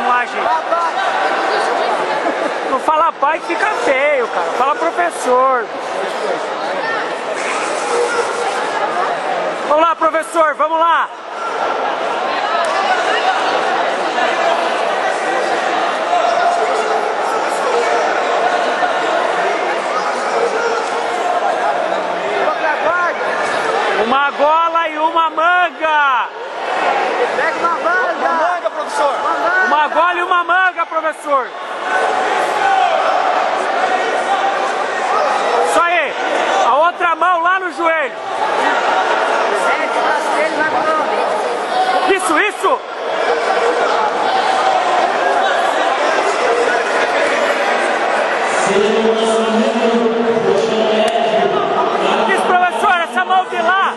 Vamos lá, gente. Não fala pai que fica feio, cara. Fala professor. Vamos lá, professor, vamos lá. Uma gola e uma manga. Pega uma manga. Uma manga, professor. Uma gola e uma manga, professor. Isso aí. A outra mão lá no joelho. Isso, isso. Isso, professor, essa mão de lá.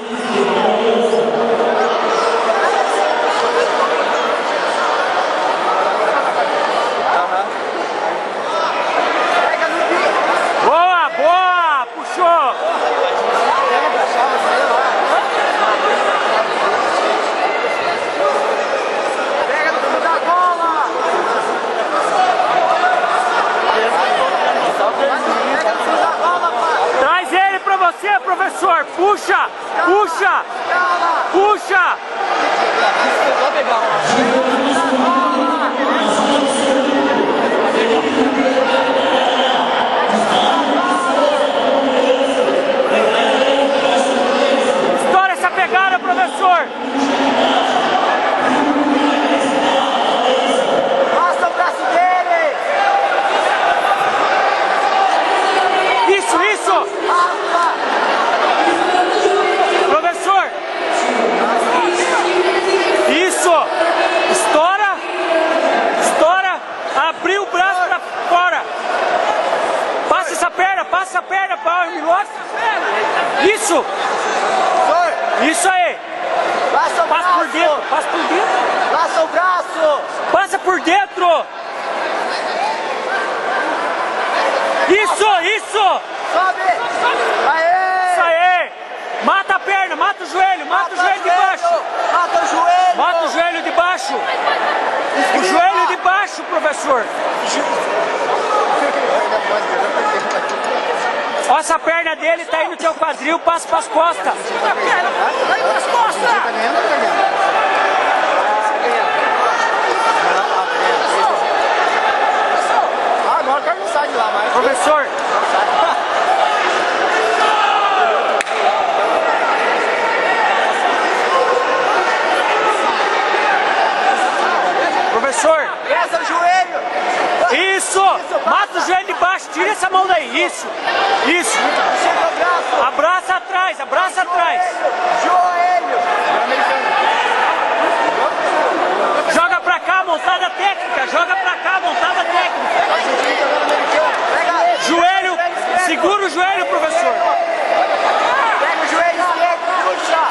Boa, boa, puxou. Pega no fundo da gola. Pega no fundo da gola, pai. Traz ele pra você, professor. Puxa, puxa, puxa. Estoura essa pegada, professor. Passa o braço dele. Isso, isso. Professor. Isso. Estoura. Estoura. Abriu o braço pra fora. Passa a perna para o Milwaukee. Isso. Isso aí. Passa o Passa por braço. dentro. Passa por dentro. Passa o braço. Passa por dentro. Isso, isso. Sobe. Aê. Isso aí. Mata a perna, mata o joelho, mata o joelho de baixo. Mata o joelho. Mata o joelho de baixo. O joelho de baixo, professor. Ó, essa perna dele tá aí no teu quadril, passa pras costas. A perna, vai pras costas. Agora o cara não sai de lá mais. Professor. Professor. Pesa o joelho. Isso. Mata o joelho de baixo, tira essa mão daí. Isso. Isso. Chega o braço. Abraça atrás, abraça atrás. Joelho. Joga pra cá, montada técnica. Joga pra cá, montada técnica. Pega. Joelho, segura o joelho, professor. Pega o joelho esquerdo. Puxa.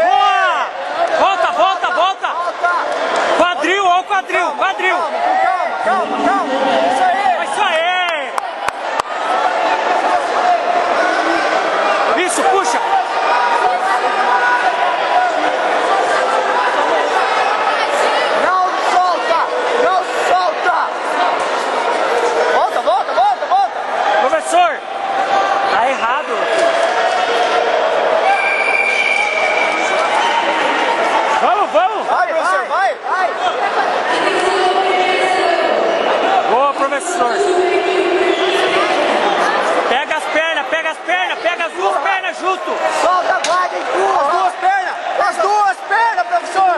Boa! Volta, volta, volta. Volta. Quadril, ó o quadril, quadril. Calma, calma, calma. Isso aí. Isso aí. Isso, puxa. Não solta. Não solta. Volta, volta, volta, volta. Professor, tá errado. Vamos, vamos. Vai, professor, vai. Vai. Boa, professor. Pega as pernas, pega as duas pernas junto. Solta a guarda e empurra. As duas pernas. As duas pernas, professor.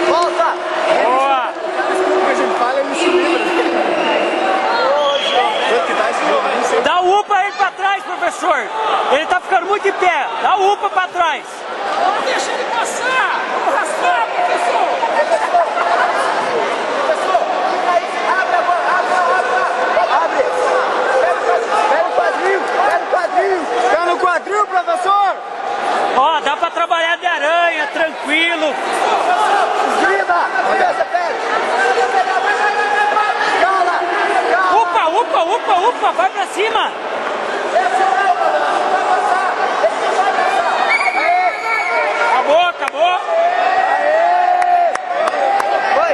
Volta. Boa. O que a gente fala, ele se livra. Quanto que dá esse jogo? Não sei. Dá o UPA ele pra trás, professor. Ele tá ficando muito em pé. Dá o UPA pra trás. Não deixa ele passar! Vamos arrastar, professor! Professor, fica aí. Abre a bola. Abre. Pega o quadril. Pega o quadril. Pega no quadril, professor. Ó, dá pra trabalhar de aranha, tranquilo. Esgrima. Cabeça, pega. Cala. Cala. Upa, vai pra cima. Acabou. Foi.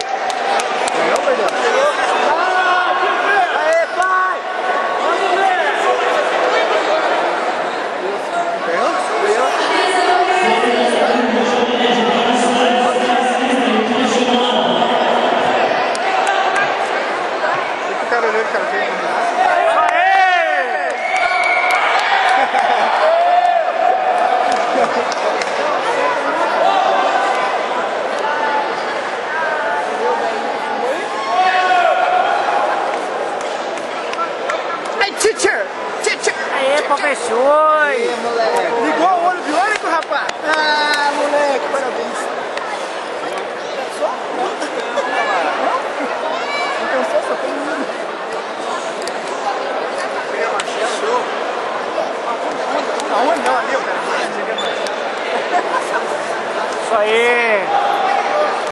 Isso aí.